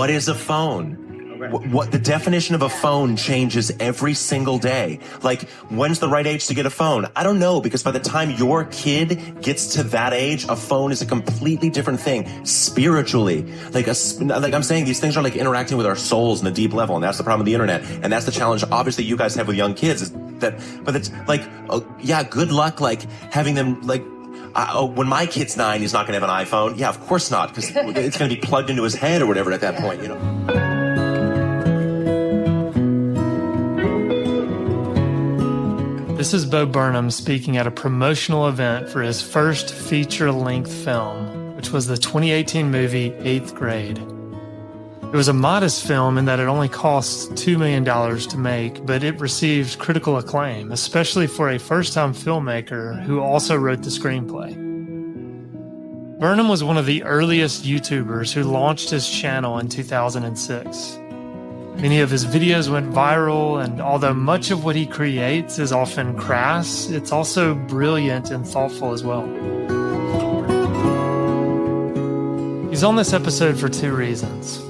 what is a phone? What the definition of a phone changes every single day. Like, when's the right age to get a phone? I don't know, because by the time your kid gets to that age, a phone is a completely different thing spiritually. Like I'm saying, these things are like interacting with our souls in a deep level, and that's the problem with the internet, and that's the challenge obviously you guys have with young kids, is that, but it's like, yeah, good luck like having them like, when my kid's 9, he's not going to have an iPhone. Yeah, of course not, because it's going to be plugged into his head or whatever at that point, you know. This is Bo Burnham speaking at a promotional event for his first feature-length film, which was the 2018 movie 8th Grade. It was a modest film in that it only cost $2 million to make, but it received critical acclaim, especially for a first-time filmmaker who also wrote the screenplay. Burnham was one of the earliest YouTubers who launched his channel in 2006. Many of his videos went viral, and although much of what he creates is often crass, it's also brilliant and thoughtful as well. He's on this episode for 2 reasons.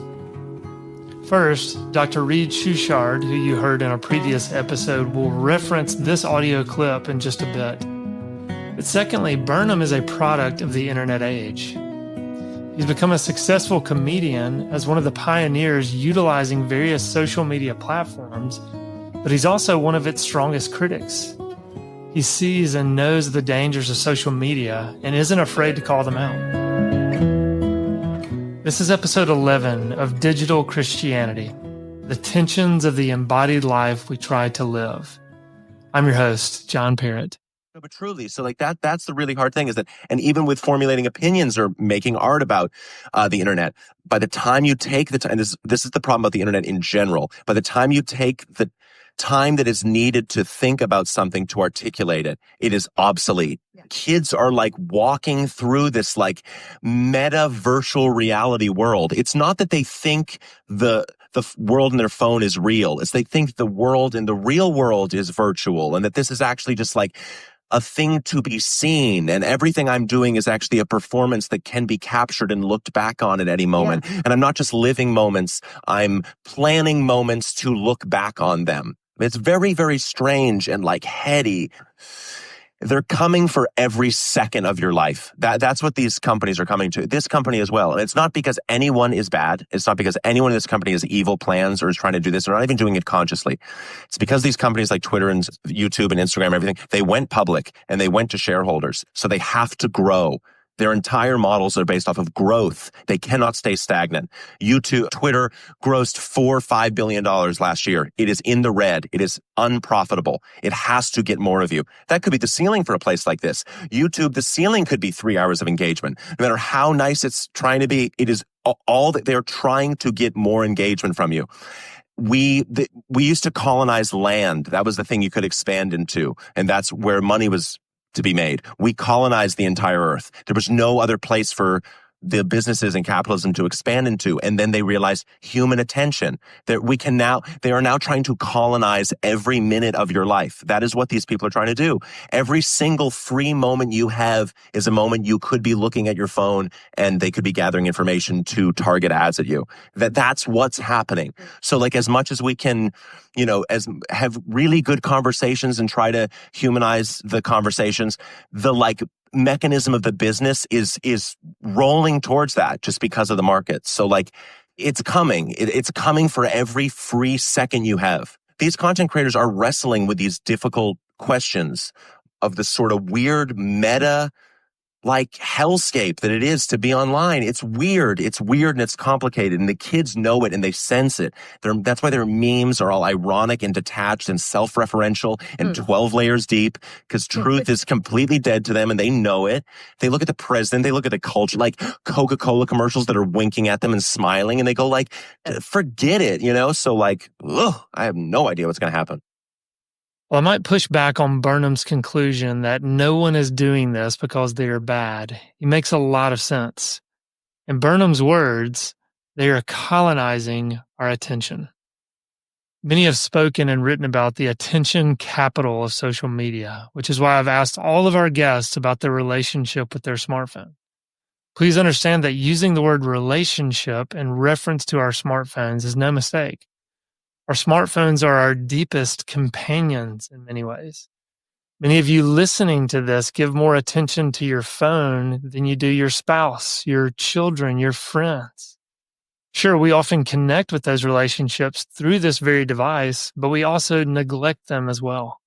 First, Dr. Reed Schuchardt, who you heard in a previous episode, will reference this audio clip in just a bit. But secondly, Burnham is a product of the internet age. He's become a successful comedian as one of the pioneers utilizing various social media platforms, but he's also one of its strongest critics. He sees and knows the dangers of social media and isn't afraid to call them out. This is episode 11 of Digital Christianity, the tensions of the embodied life we try to live. I'm your host, John Parrott. No, but truly, so like that's the really hard thing, is that, and even with formulating opinions or making art about the internet, by the time you take the time, and this is the problem about the internet in general, by the time you take the time that is needed to think about something, to articulate it, it is obsolete. Yeah. Kids are like walking through this like meta virtual reality world. It's not that they think the world in their phone is real. It's they think the world in the real world is virtual, and that this is actually just like a thing to be seen, and everything I'm doing is actually a performance that can be captured and looked back on at any moment. Yeah. And I'm not just living moments, I'm planning moments to look back on them. It's very, very strange and like heady. They're coming for every second of your life. That's what these companies are coming to. This company as well. And it's not because anyone is bad. It's not because anyone in this company has evil plans or is trying to do this. They're not even doing it consciously. It's because these companies like Twitter and YouTube and Instagram and everything, they went public and they went to shareholders. So they have to grow. Their entire models are based off of growth. They cannot stay stagnant. YouTube, Twitter grossed $4-5 billion last year. It is in the red. It is unprofitable. It has to get more of you. That could be the ceiling for a place like this. YouTube, the ceiling could be 3 hours of engagement. No matter how nice it's trying to be, it is all that they're trying to get more engagement from you. We used to colonize land. That was the thing you could expand into. And that's where money was to be made. We colonized the entire earth. There was no other place for the businesses and capitalism to expand into. And then they realized human attention, that they are now trying to colonize every minute of your life. That is what these people are trying to do. Every single free moment you have is a moment you could be looking at your phone and they could be gathering information to target ads at you. That's what's happening. So like, as much as we can, have really good conversations and try to humanize the conversations, the like mechanism of the business is rolling towards that just because of the market. So like, it's coming. It's coming for every free second you have. These content creators are wrestling with these difficult questions of the sort of weird meta like hellscape that it is to be online. It's weird and it's complicated, and the kids know it and they sense it. That's why their memes are all ironic and detached and self-referential and 12 layers deep, because truth is completely dead to them and they know it. They look at the president, they look at the culture, like Coca-Cola commercials that are winking at them and smiling, and they go like, forget it, So like, I have no idea what's going to happen. Well, I might push back on Burnham's conclusion that no one is doing this because they are bad. He makes a lot of sense. In Burnham's words, they are colonizing our attention. Many have spoken and written about the attention capital of social media, which is why I've asked all of our guests about their relationship with their smartphone. Please understand that using the word relationship in reference to our smartphones is no mistake. Our smartphones are our deepest companions in many ways. Many of you listening to this give more attention to your phone than you do your spouse, your children, your friends. Sure, we often connect with those relationships through this very device, but we also neglect them as well.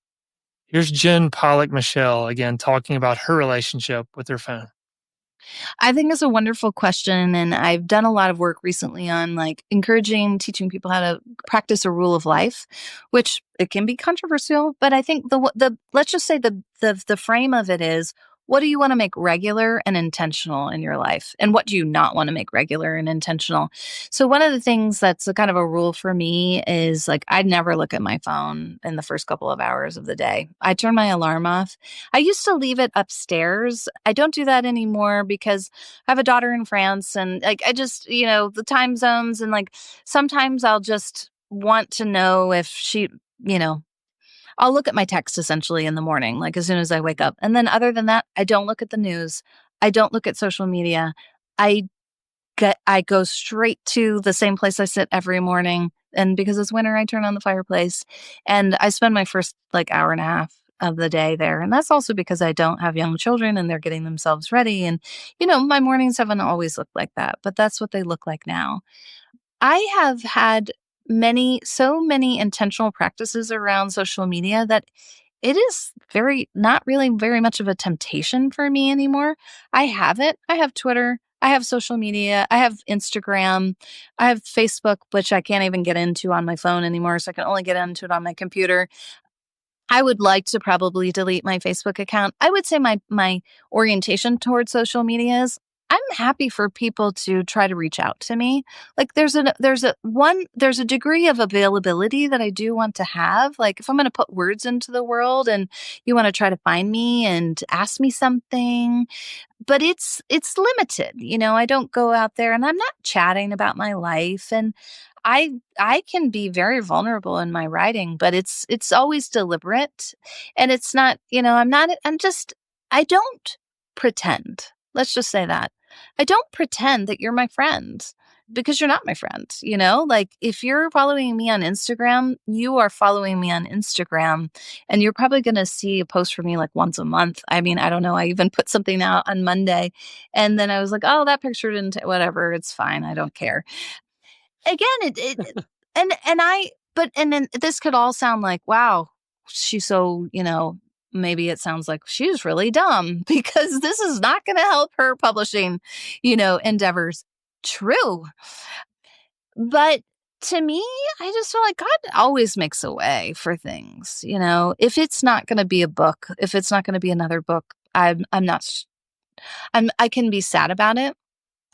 Here's Jen Pollock Michel again talking about her relationship with her phone. I think it's a wonderful question. And I've done a lot of work recently on encouraging, teaching people how to practice a rule of life, which it can be controversial. But I think let's just say the frame of it is, what do you want to make regular and intentional in your life? And what do you not want to make regular and intentional? So one of the things that's a kind of a rule for me is I'd never look at my phone in the first couple of hours of the day. I turn my alarm off. I used to leave it upstairs. I don't do that anymore because I have a daughter in France and I just, the time zones and sometimes I'll just want to know if she, I'll look at my text essentially in the morning, as soon as I wake up. And then other than that, I don't look at the news. I don't look at social media. I go straight to the same place I sit every morning. And because it's winter, I turn on the fireplace and I spend my first hour and a half of the day there. And that's also because I don't have young children and they're getting themselves ready. And, my mornings haven't always looked like that, but that's what they look like now. I have had so many intentional practices around social media that it is not really very much of a temptation for me anymore. I have it. I have Twitter. I have social media. I have Instagram. I have Facebook, which I can't even get into on my phone anymore. So I can only get into it on my computer. I would like to probably delete my Facebook account. I would say my orientation towards social media is I'm happy for people to try to reach out to me. There's a degree of availability that I do want to have. If I'm going to put words into the world and you want to try to find me and ask me something, but it's limited. I don't go out there and I'm not chatting about my life, and I can be very vulnerable in my writing, but it's always deliberate, and it's not, I don't pretend. Let's just say that. I don't pretend that you're my friend because you're not my friend, if you're following me on Instagram, you are following me on Instagram, and you're probably going to see a post from me once a month. I mean, I don't know. I even put something out on Monday and then I was like, oh, that picture didn't, whatever. It's fine. I don't care. Again, and then this could all sound like, wow, she's so, maybe it sounds like she's really dumb because this is not going to help her publishing, endeavors. True. But to me, I just feel like God always makes a way for things. If it's not going to be a book, if it's not going to be another book, I can be sad about it.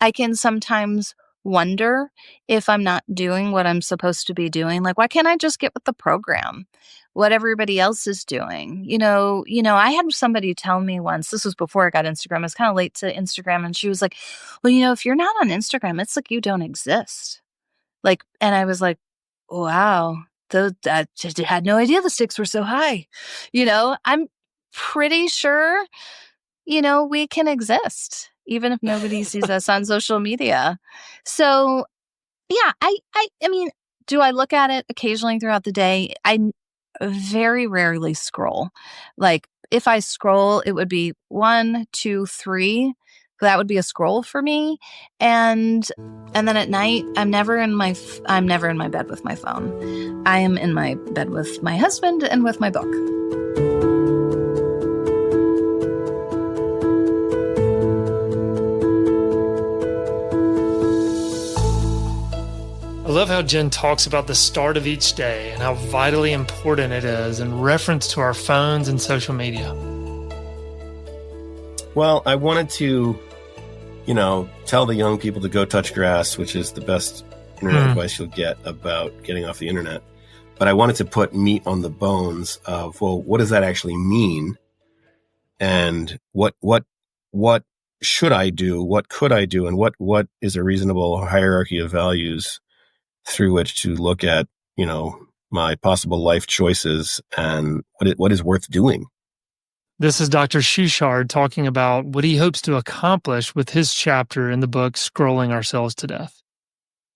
I can sometimes wonder if I'm not doing what I'm supposed to be doing. Why can't I just get with the program? What everybody else is doing. I had somebody tell me once, this was before I got Instagram. I was kind of late to Instagram. And she was like, well, if you're not on Instagram, it's like you don't exist. And I was like, wow, I just had no idea the stakes were so high. I'm pretty sure, we can exist even if nobody sees us on social media. So yeah, I mean, do I look at it occasionally throughout the day? I very rarely scroll. If I scroll, it would be 1, 2, 3. That would be a scroll for me. And then at night, I'm never in my bed with my phone. I am in my bed with my husband and with my book. I love how Jen talks about the start of each day and how vitally important it is in reference to our phones and social media. Well, I wanted to, tell the young people to go touch grass, which is the best internet advice you'll get about getting off the internet. But I wanted to put meat on the bones of, well, what does that actually mean? And what should I do? What could I do? And what is a reasonable hierarchy of values through which to look at, my possible life choices and what is worth doing? This is Dr. Schuchardt talking about what he hopes to accomplish with his chapter in the book, Scrolling Ourselves to Death.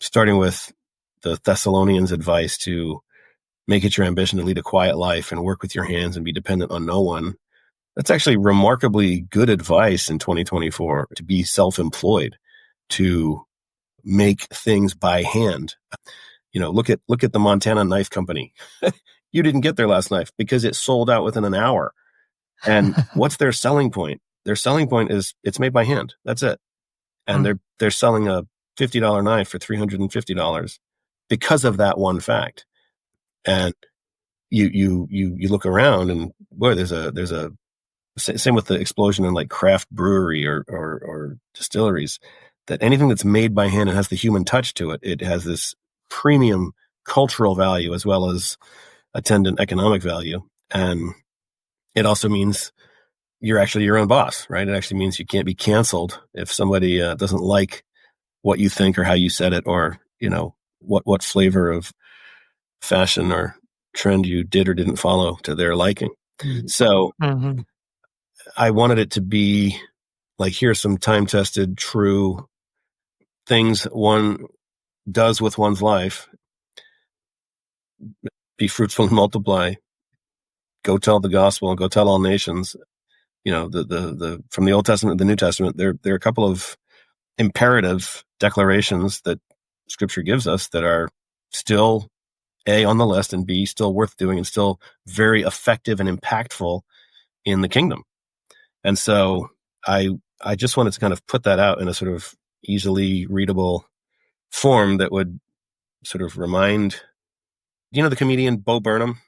Starting with the Thessalonians' advice to make it your ambition to lead a quiet life and work with your hands and be dependent on no one. That's actually remarkably good advice in 2024, to be self-employed, to make things by hand. Look at the Montana Knife Company. You didn't get their last knife because it sold out within an hour. And what's their selling point? Their selling point is it's made by hand. That's it. And they're selling a $50 knife for $350 because of that one fact. And you look around and boy, there's a same with the explosion in like craft brewery or distilleries, that anything that's made by hand and has the human touch to it, it has this premium cultural value as well as attendant economic value. And it also means you're actually your own boss, right? It actually means you can't be canceled if somebody doesn't like what you think or how you said it, or, what flavor of fashion or trend you did or didn't follow to their liking. So I wanted it to be like, here's some time-tested, true things one does with one's life. Be fruitful and multiply. Go tell the gospel and go tell all nations. The from the Old Testament to the New Testament, there are a couple of imperative declarations that Scripture gives us that are still A, on the list, and B, still worth doing and still very effective and impactful in the kingdom. And so I just wanted to kind of put that out in a sort of easily readable form that would sort of remind, the comedian Bo Burnham?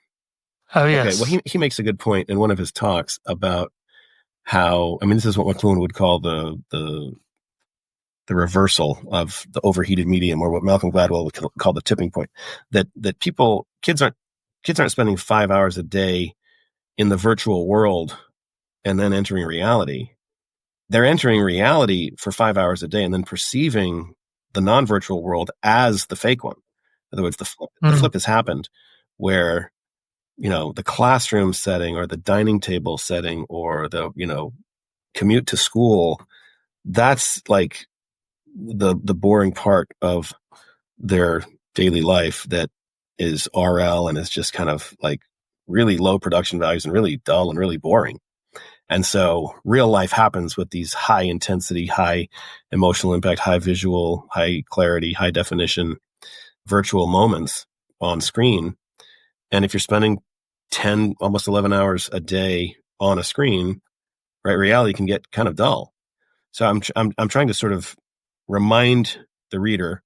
Oh, yes. Okay, well, he makes a good point in one of his talks about how, this is what McLuhan would call the reversal of the overheated medium, or what Malcolm Gladwell would call the tipping point. That kids aren't spending 5 hours a day in the virtual world and then entering reality. They're entering reality for 5 hours a day and then perceiving the non-virtual world as the fake one. In other words, the flip has happened, where, the classroom setting or the dining table setting or the, commute to school, that's like the boring part of their daily life that is RL and is just kind of like really low production values and really dull and really boring. And so real life happens with these high intensity, high emotional impact, high visual, high clarity, high definition virtual moments on screen. And if you're spending 10, almost 11 hours a day on a screen, right, reality can get kind of dull. So I'm trying to sort of remind the reader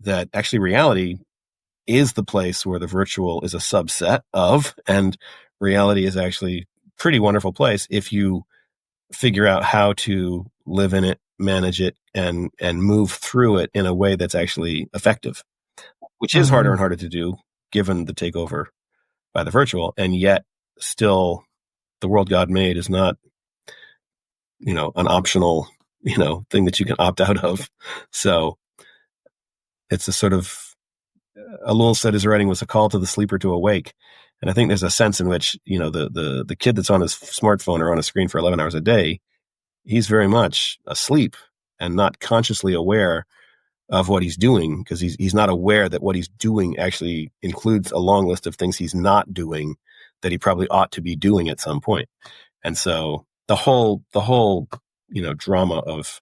that actually reality is the place where the virtual is a subset of, and reality is actually a pretty wonderful place if you figure out how to live in it, manage it, and move through it in a way that's actually effective, which is harder and harder to do given the takeover by the virtual. And yet still the world God made is not, an optional, thing that you can opt out of. So it's a sort of, Ellul said his writing was a call to the sleeper to awake. And I think there's a sense in which, the kid that's on his smartphone or on a screen for 11 hours a day, he's very much asleep and not consciously aware of what he's doing, because he's not aware that what he's doing actually includes a long list of things he's not doing that he probably ought to be doing at some point. And so the whole, drama of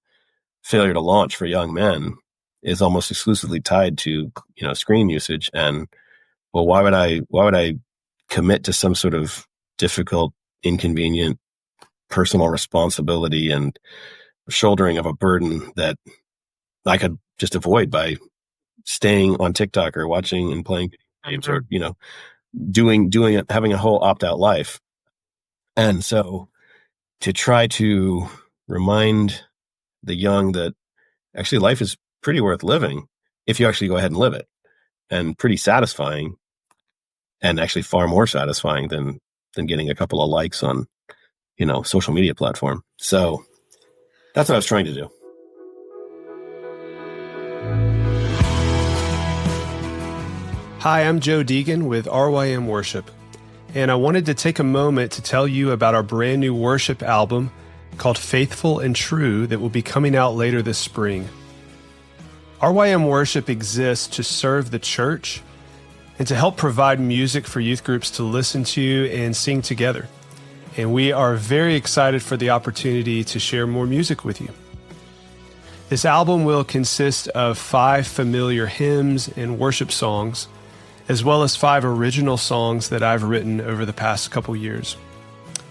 failure to launch for young men is almost exclusively tied to, screen usage. And well, why would I commit to some sort of difficult, inconvenient personal responsibility and shouldering of a burden that I could just avoid by staying on TikTok or watching and playing games or, doing it, having a whole opt-out life. And so to try to remind the young that actually life is pretty worth living if you actually go ahead and live it, and pretty satisfying, and actually far more satisfying than getting a couple of likes on, social media platform. So that's what I was trying to do. Hi, I'm Joe Deegan with RYM Worship. and I wanted to take a moment to tell you about our brand new worship album called Faithful and True that will be coming out later this spring. RYM Worship exists to serve the church and to help provide music for youth groups to listen to and sing together. And we are very excited for the opportunity to share more music with you. This album will consist of 5 familiar hymns and worship songs, as well as 5 original songs that I've written over the past couple years.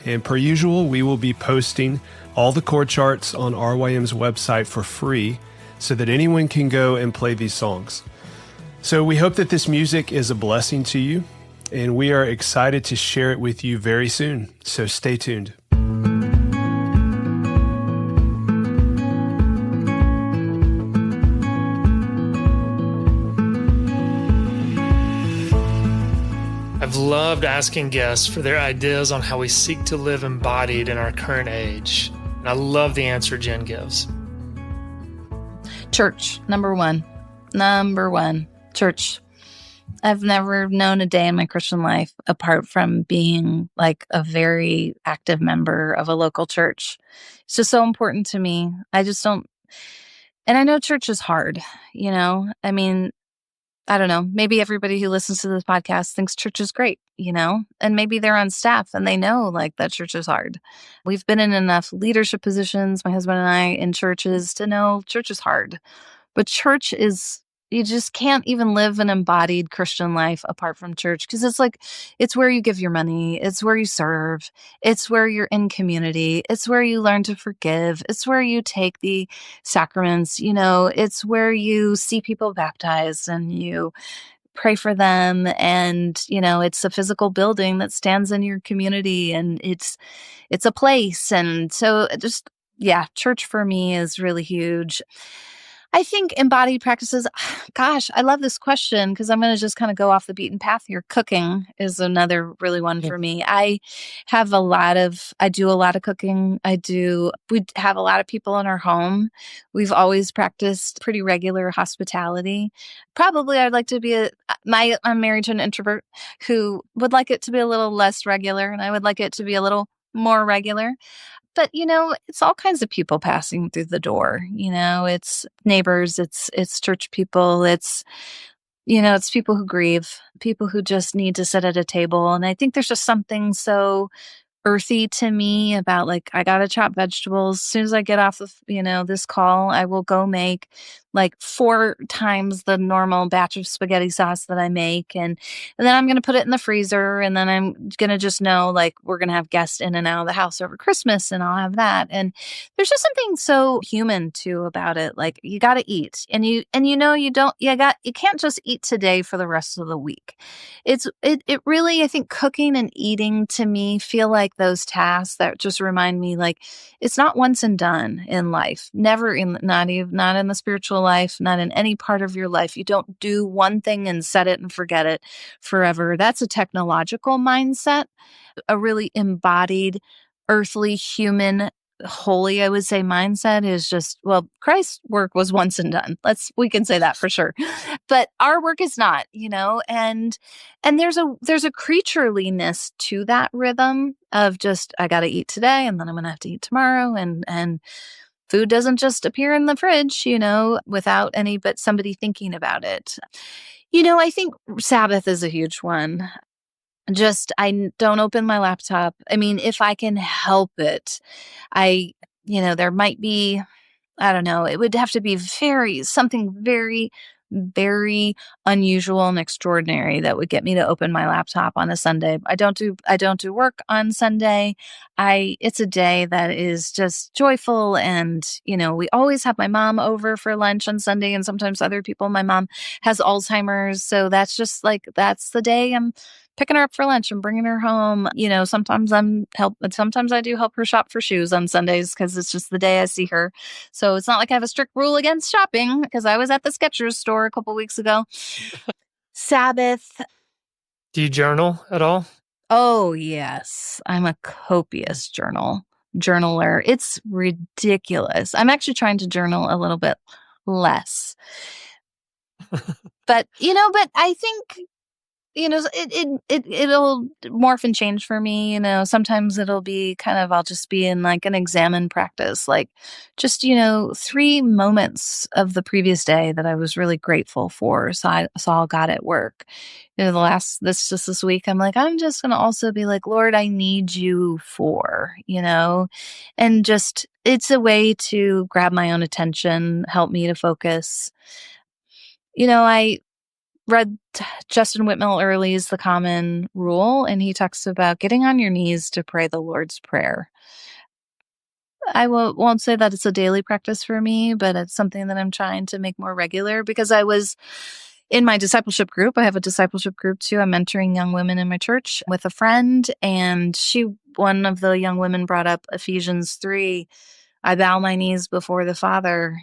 And per usual, we will be posting all the chord charts on RYM's website for free so that anyone can go and play these songs. So we hope that this music is a blessing to you, and we are excited to share it with you very soon. So stay tuned. I've loved asking guests for their ideas on how we seek to live embodied in our current age. And I love the answer Jen gives. Church, number one. Church. I've never known a day in my Christian life apart from being like a very active member of a local church. It's just so important to me. I just don't, and I know church is hard, you know? I mean, I don't know, maybe everybody who listens to this podcast thinks church is great, you know, and maybe they're on staff and they know like that church is hard. We've been in enough leadership positions, my husband and I, in churches to know church is hard. But church is, you just can't even live an embodied Christian life apart from church, because it's like, it's where you give your money. It's where you serve. It's where you're in community. It's where you learn to forgive. It's where you take the sacraments, you know, it's where you see people baptized and you pray for them. And, you know, it's a physical building that stands in your community, and it's a place. And so just, yeah, church for me is really huge. I think embodied practices, gosh, I love this question because I'm going to just kind of go off the beaten path here. Cooking is another really one for me. I do a lot of cooking. We have a lot of people in our home. We've always practiced pretty regular hospitality. Probably I'd like to be I'm married to an introvert who would like it to be a little less regular, and I would like it to be a little more regular. But, you know, it's all kinds of people passing through the door. You know, it's neighbors, it's church people, it's, you know, it's people who grieve, people who just need to sit at a table. And I think there's just something so earthy to me about, like, I gotta chop vegetables. As soon as I get off of, you know, this call, I will go make like 4 times the normal batch of spaghetti sauce that I make. And then I'm going to put it in the freezer. And then I'm going to just know, like, we're going to have guests in and out of the house over Christmas, and I'll have that. And there's just something so human too about it. Like, you got to eat, and you know, you can't just eat today for the rest of the week. It really, I think cooking and eating to me feel like those tasks that just remind me, like, it's not once and done in life. Never not in the spiritual life, not in any part of your life. You don't do one thing and set it and forget it forever. That's a technological mindset. A really embodied, earthly, human, holy, I would say, mindset is just, well, Christ's work was once and done. We can say that for sure. But our work is not, you know, and there's a creatureliness to that rhythm of just, I got to eat today, and then I'm going to have to eat tomorrow, and food doesn't just appear in the fridge, you know, without but somebody thinking about it. You know, I think Sabbath is a huge one. I don't open my laptop. I mean, if I can help it, there might be, I don't know, it would have to be something very, very unusual and extraordinary that would get me to open my laptop on a Sunday. I don't do work on Sunday. It's a day that is just joyful. And, you know, we always have my mom over for lunch on Sunday, and sometimes other people. My mom has Alzheimer's. So that's that's the day I'm picking her up for lunch and bringing her home. You know, sometimes sometimes I do help her shop for shoes on Sundays because it's just the day I see her. So it's not like I have a strict rule against shopping, because I was at the Skechers store a couple weeks ago. Sabbath. Do you journal at all? Oh, yes. I'm a copious journaler. It's ridiculous. I'm actually trying to journal a little bit less. But I think it'll morph and change for me. Sometimes it'll be kind of, I'll just be in like an examine practice, like just, 3 moments of the previous day that I was really grateful for. So I saw God at work. This week, I'm like, I'm just going to also be like, Lord, I need you and just, it's a way to grab my own attention, help me to focus. I read Justin Whitmell Early's The Common Rule, and he talks about getting on your knees to pray the Lord's Prayer. I won't say that it's a daily practice for me, but it's something that I'm trying to make more regular because I was in my discipleship group. I have a discipleship group too. I'm mentoring young women in my church with a friend, and one of the young women brought up Ephesians 3. I bow my knees before the Father,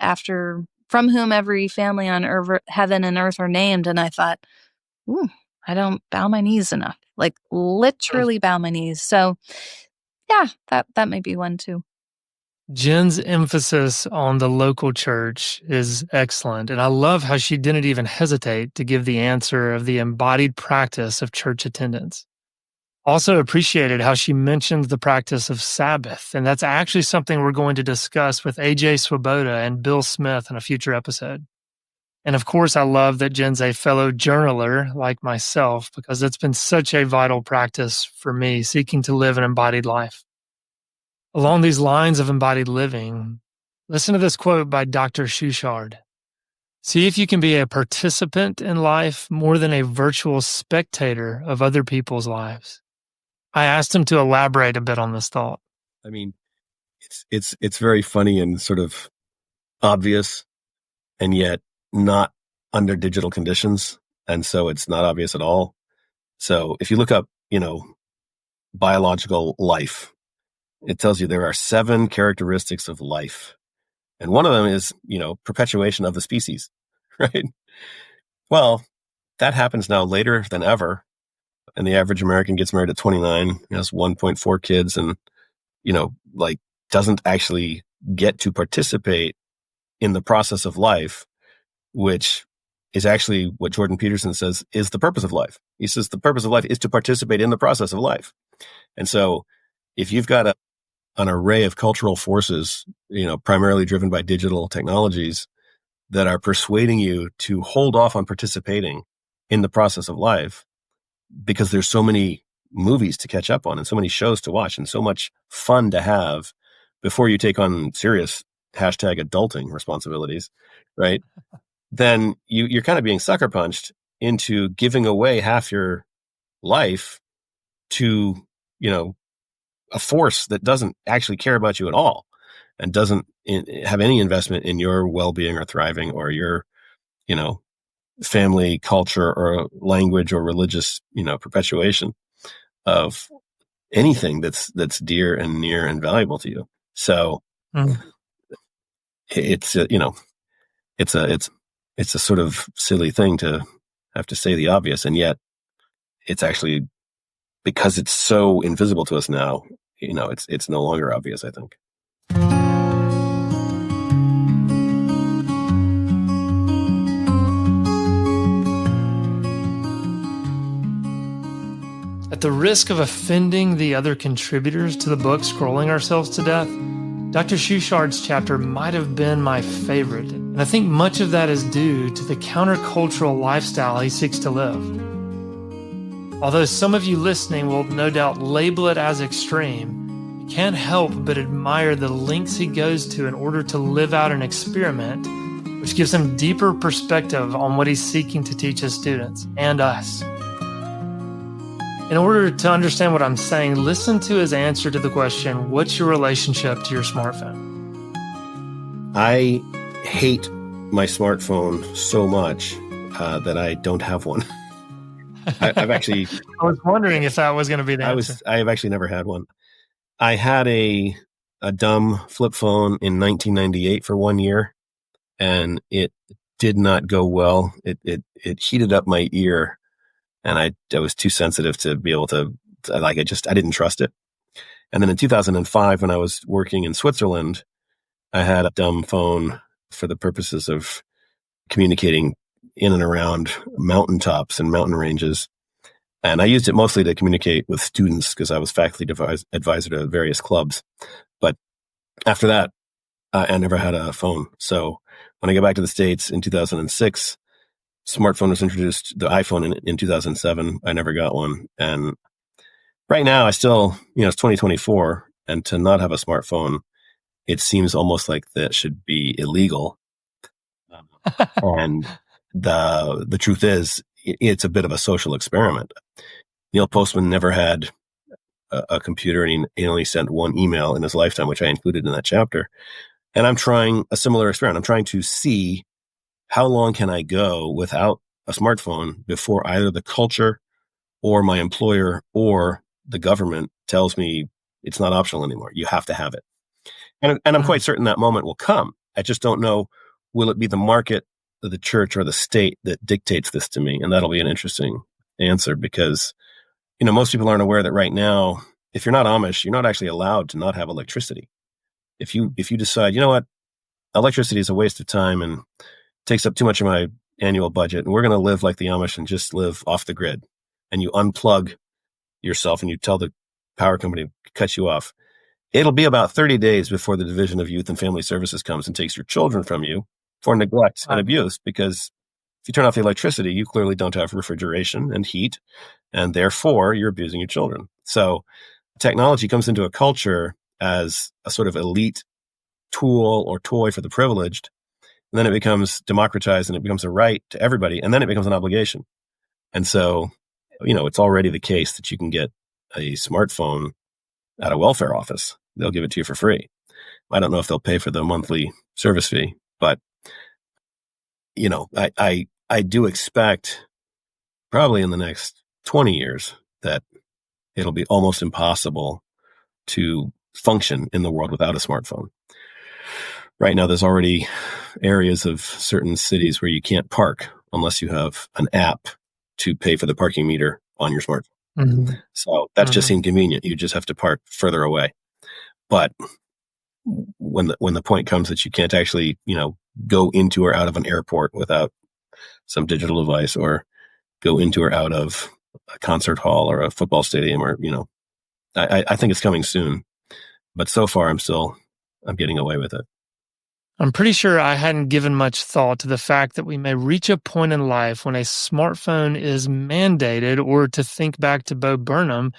after from whom every family on heaven and earth are named. And I thought, ooh, I don't bow my knees enough, like literally bow my knees. So yeah, that may be one too. Jen's emphasis on the local church is excellent. And I love how she didn't even hesitate to give the answer of the embodied practice of church attendance. Also appreciated how she mentioned the practice of Sabbath, and that's actually something we're going to discuss with AJ Swoboda and Bill Smith in a future episode. And of course, I love that Jen's a fellow journaler like myself, because it's been such a vital practice for me seeking to live an embodied life. Along these lines of embodied living, listen to this quote by Dr. Schuchardt. See if you can be a participant in life more than a virtual spectator of other people's lives. I asked him to elaborate a bit on this thought. I mean, it's very funny and sort of obvious, and yet not under digital conditions. And so it's not obvious at all. So if you look up, biological life, it tells you there are 7 characteristics of life. And one of them is, perpetuation of the species, right? Well, that happens now later than ever. And the average American gets married at 29, has 1.4 kids, and, doesn't actually get to participate in the process of life, which is actually what Jordan Peterson says is the purpose of life. He says the purpose of life is to participate in the process of life. And so if you've got an array of cultural forces, primarily driven by digital technologies that are persuading you to hold off on participating in the process of life, because there's so many movies to catch up on and so many shows to watch and so much fun to have before you take on serious #adulting responsibilities, right? Then you're kind of being sucker punched into giving away half your life to, a force that doesn't actually care about you at all and doesn't have any investment in your well-being or thriving or your, family, culture, or language or religious, perpetuation of anything that's dear and near and valuable to you. So it's a sort of silly thing to have to say the obvious, and yet it's actually, because it's so invisible to us now, it's no longer obvious, I think. At the risk of offending the other contributors to the book Scrolling Ourselves to Death, Dr. Schuchart's chapter might have been my favorite, and I think much of that is due to the countercultural lifestyle he seeks to live. Although some of you listening will no doubt label it as extreme, you can't help but admire the lengths he goes to in order to live out an experiment, which gives him deeper perspective on what he's seeking to teach his students and us. In order to understand what I'm saying, listen to his answer to the question, what's your relationship to your smartphone? I hate my smartphone so much that I don't have one. I've actually... I was wondering if that was going to be the answer. I have actually never had one. I had a dumb flip phone in 1998 for 1 year, and it did not go well. It heated up my ear. And I was too sensitive to be able to, I didn't trust it. And then in 2005, when I was working in Switzerland, I had a dumb phone for the purposes of communicating in and around mountaintops and mountain ranges. And I used it mostly to communicate with students because I was faculty advisor to various clubs. But after that, I never had a phone. So when I got back to the States in 2006, smartphone was introduced, the iPhone in 2007. I never got one. And right now I still, it's 2024, and to not have a smartphone, it seems almost like that should be illegal. And the truth is, it's a bit of a social experiment. Neil Postman never had a computer, and he only sent one email in his lifetime, which I included in that chapter. And I'm trying a similar experiment. I'm trying to see how long can I go without a smartphone before either the culture or my employer or the government tells me it's not optional anymore. You have to have it. And I'm quite certain that moment will come. I just don't know, will it be the market, the church, or the state that dictates this to me? And that'll be an interesting answer because, most people aren't aware that right now, if you're not Amish, you're not actually allowed to not have electricity. If you decide, you know what, electricity is a waste of time and takes up too much of my annual budget, and we're going to live like the Amish and just live off the grid, and you unplug yourself and you tell the power company to cut you off, it'll be about 30 days before the Division of Youth and Family Services comes and takes your children from you for neglect and abuse, because if you turn off the electricity, you clearly don't have refrigeration and heat, and therefore you're abusing your children. So technology comes into a culture as a sort of elite tool or toy for the privileged, and then it becomes democratized and it becomes a right to everybody, and then it becomes an obligation. And so, it's already the case that you can get a smartphone at a welfare office. They'll give it to you for free. I don't know if they'll pay for the monthly service fee, but I do expect probably in the next 20 years that it'll be almost impossible to function in the world without a smartphone. Right now, there's already areas of certain cities where you can't park unless you have an app to pay for the parking meter on your smartphone. Mm-hmm. So that's just inconvenient. You just have to park further away. But when the point comes that you can't actually, go into or out of an airport without some digital device, or go into or out of a concert hall or a football stadium, or, I think it's coming soon. But so far, I'm getting away with it. I'm pretty sure I hadn't given much thought to the fact that we may reach a point in life when a smartphone is mandated, or to think back to Bo Burnham,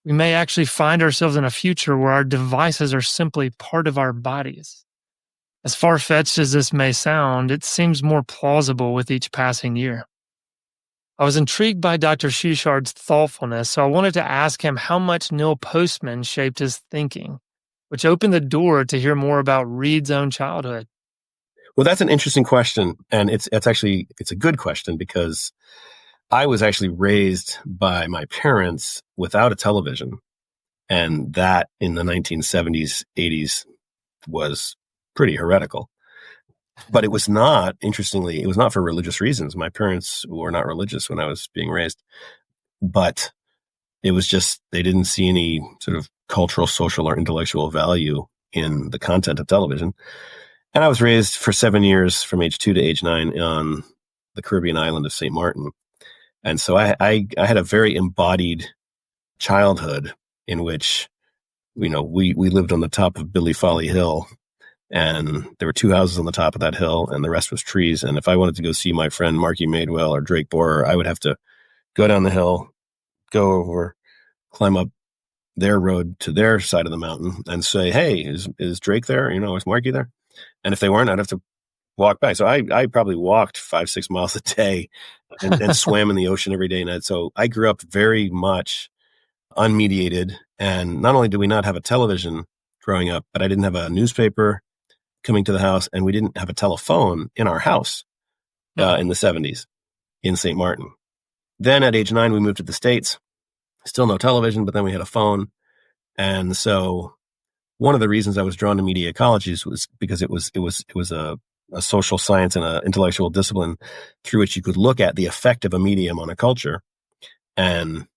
we may actually find ourselves in a future where our devices are simply part of our bodies. As far-fetched as this may sound, it seems more plausible with each passing year. I was intrigued by Dr. Schuchart's thoughtfulness, so I wanted to ask him how much Neil Postman shaped his thinking, which opened the door to hear more about Reed's own childhood. Well, that's an interesting question. And it's a good question, because I was actually raised by my parents without a television. And that in the 1970s, 80s was pretty heretical. But it was not, interestingly, it was not for religious reasons. My parents were not religious when I was being raised. But it was just, they didn't see any sort of cultural, social, or intellectual value in the content of television. And I was raised for 7 years, from age 2 to age 9, on the Caribbean island of St. Martin. And so I had a very embodied childhood in which, we lived on the top of Billy Folly Hill, and there were 2 houses on the top of that hill, and the rest was trees. And if I wanted to go see my friend Marky Madewell or Drake Borer, I would have to go down the hill, go over, climb up their road to their side of the mountain, and say, "Hey, is Drake there? Is Marky there?" And if they weren't, I'd have to walk back. So I probably walked 5-6 miles a day and swam in the ocean every day. And so I grew up very much unmediated. And not only did we not have a television growing up, but I didn't have a newspaper coming to the house, and we didn't have a telephone in our house in the 70s in St. Martin. Then at age 9, we moved to the States. Still no television, but then we had a phone. And so one of the reasons I was drawn to media ecologies was because it was a social science and an intellectual discipline through which you could look at the effect of a medium on a culture. And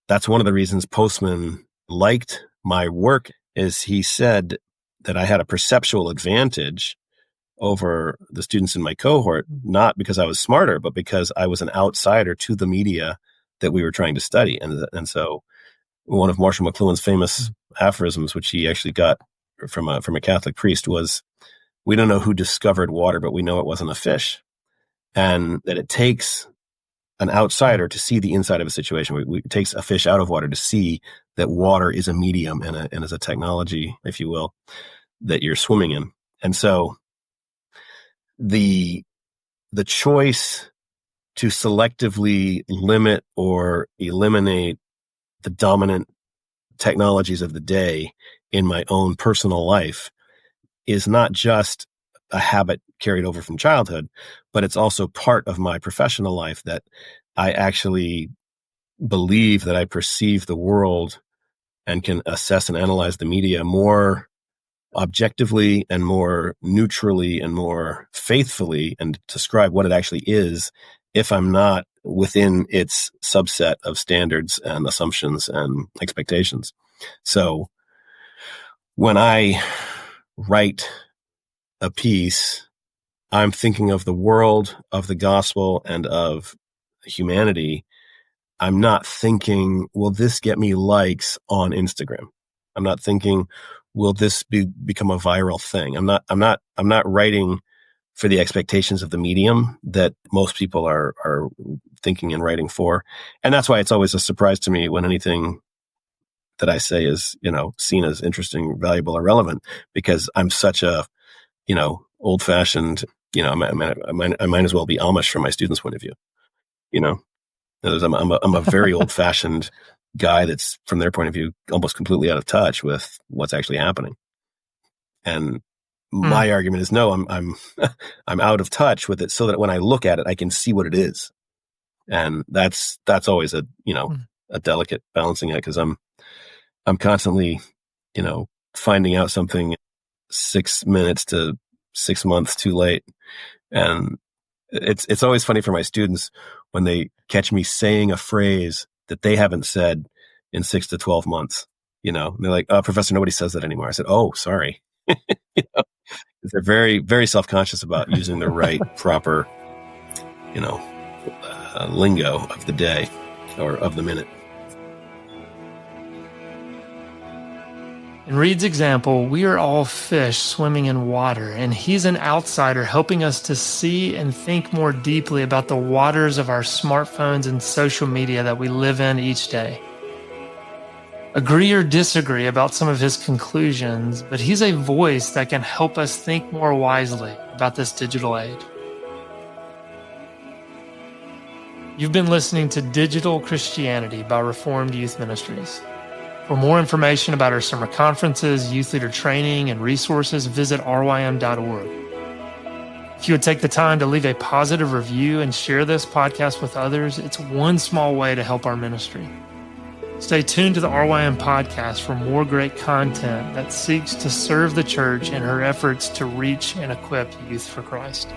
that's one of the reasons Postman liked my work, is he said that I had a perceptual advantage over the students in my cohort, not because I was smarter, but because I was an outsider to the media that we were trying to study. And so one of Marshall McLuhan's famous aphorisms, which he actually got from a Catholic priest, was, "We don't know who discovered water, but we know it wasn't a fish." And that it takes an outsider to see the inside of a situation. It takes a fish out of water to see that water is a medium and is a technology, if you will, that you're swimming in. And so the choice to selectively limit or eliminate the dominant technologies of the day in my own personal life is not just a habit carried over from childhood, but it's also part of my professional life, that I actually believe that I perceive the world and can assess and analyze the media more objectively and more neutrally and more faithfully, and describe what it actually is, if I'm not within its subset of standards and assumptions and expectations. So when I write a piece, I'm thinking of the world, of the gospel, and of humanity. I'm not thinking, will this get me likes on Instagram? I'm not thinking, will this become a viral thing? I'm not writing for the expectations of the medium that most people are thinking and writing for. And that's why it's always a surprise to me when anything that I say is, seen as interesting, valuable, or relevant, because I'm such a, old fashioned, I might as well be Amish from my students' point of view, I'm a very old fashioned guy that's, from their point of view, almost completely out of touch with what's actually happening. And my argument is, no, I'm I'm out of touch with it, so that when I look at it, I can see what it is. And that's always a delicate balancing act, because I'm constantly, finding out something 6 minutes to 6 months too late. And it's always funny for my students when they catch me saying a phrase that they haven't said in 6 to 12 months. And they're like, "Oh, Professor, nobody says that anymore." I said, "Oh, sorry." They're very, very self-conscious about using the right, proper, lingo of the day or of the minute. In Reed's example, we are all fish swimming in water, and he's an outsider helping us to see and think more deeply about the waters of our smartphones and social media that we live in each day. Agree or disagree about some of his conclusions, but he's a voice that can help us think more wisely about this digital age. You've been listening to Digital Christianity by Reformed Youth Ministries. For more information about our summer conferences, youth leader training, and resources, visit rym.org. If you would take the time to leave a positive review and share this podcast with others, it's one small way to help our ministry. Stay tuned to the RYM podcast for more great content that seeks to serve the church in her efforts to reach and equip youth for Christ.